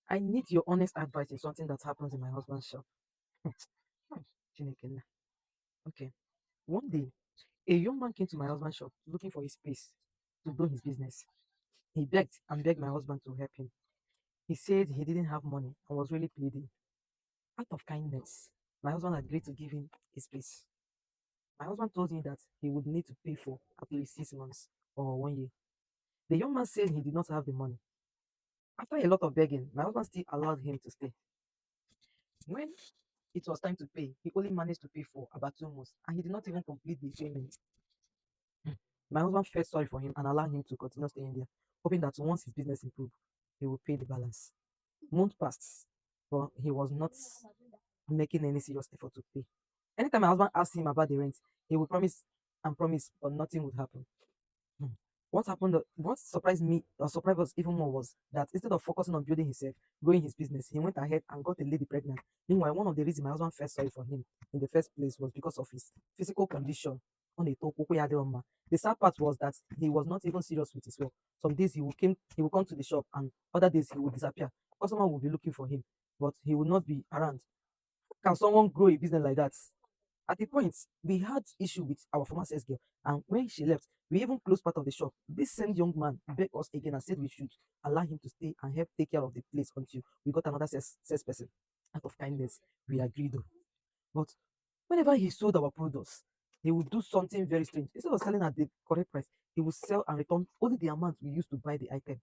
I need your honest advice in something that happens in my husband's shop. Hmm, Chineke nna. Okay. One day, a young man came to my husband's shop looking for a space to grow his business. He begged and begged my husband to help him. He said he didn't have money and was really pleading. Out of kindness, my husband agreed to give him a space. My husband told him that he would need to pay for at least 6 months or 1 year. The young man said he did not have the money. After a lot of begging, my husband still allowed him to stay. When it was time to pay, he only managed to pay for about 2 months and he did not even complete the payment. My husband felt sorry for him and allowed him to continue staying there, hoping that once his business improved, he would pay the balance. Months passed, but he was not making any serious effort to pay. Anytime my husband asked him about the rent, he would promise and promise, but nothing would happen. Hmm. What surprised me or surprised us even more was that instead of focusing on building himself, growing his business, he went ahead and got a lady pregnant. Meanwhile, one of the reasons my husband felt sorry for him in the first place was because of his physical condition. On the top, the sad part was that he was not even serious with his work. Some days he would come to the shop, and other days he would disappear. Customer would be looking for him, but he would not be around. Can someone grow a business like that? At the point, we had issue with our former sales girl, and when she left, we even closed part of the shop. This same young man begged us again and said we should allow him to stay and help take care of the place until we got another sales person. Out of kindness, we agreed. Though. But whenever he sold our products, he would do something very strange. Instead of selling at the correct price, he would sell and return only the amount we used to buy the item.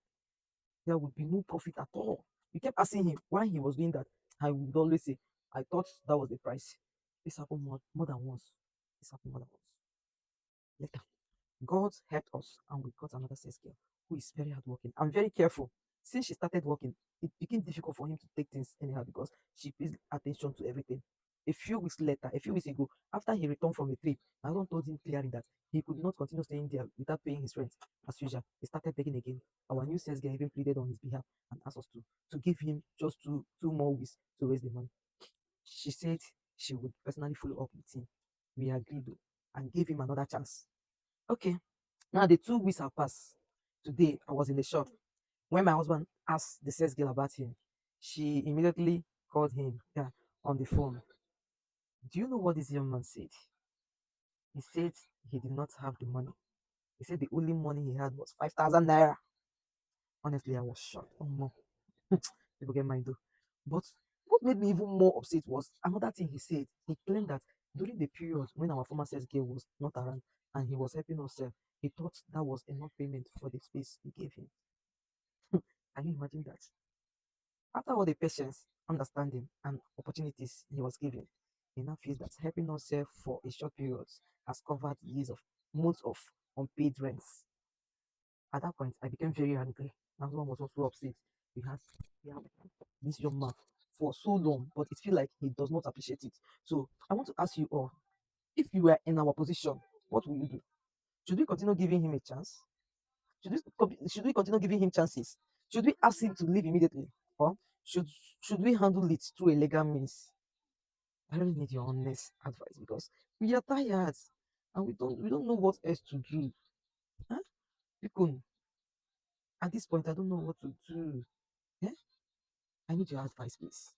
There would be no profit at all. We kept asking him why he was doing that. I would always say, I thought that was the price. This happened more than once. This happened more than once. Later, God helped us and we got another sales girl who is very hardworking and very careful. Since she started working, it became difficult for him to take things anyhow because she pays attention to everything. A few weeks ago, after he returned from a trip, my husband told him clearly that he could not continue staying there without paying his rent. As usual, he started begging again. Our new sales girl even pleaded on his behalf and asked us to give him just two more weeks to raise the money. She said she would personally follow up with him. We agreed though, and gave him another chance. Okay, now the 2 weeks have passed. Today I was in the shop. When my husband asked the sales girl about him, she immediately called him, yeah, on the phone. Do you know what this young man said? He said he did not have the money. He said the only money he had was 5,000 naira. Honestly, I was shocked. Oh no, people get mind though. But what made me even more upset was another thing he said. He claimed that during the period when our former sales girl was not around and he was helping us sell, he thought that was enough payment for the space we gave him. Can you imagine that? After all the patience, understanding, and opportunities he was given, he now feels that helping us sell for a short period has covered months of unpaid rents. At that point, I became very angry. My husband was also upset. We had, we had this young man for so long, but it feels like he does not appreciate it. So I want to ask you all, if you were in our position, what will you do? Should we continue giving him a chance? Should we continue giving him chances? Should we ask him to leave immediately? Or should should we handle it through a legal means? I really need your honest advice because we are tired and we don't know what else to do. Huh? Because at this point I don't know what to do. Yeah? I need your advice, please.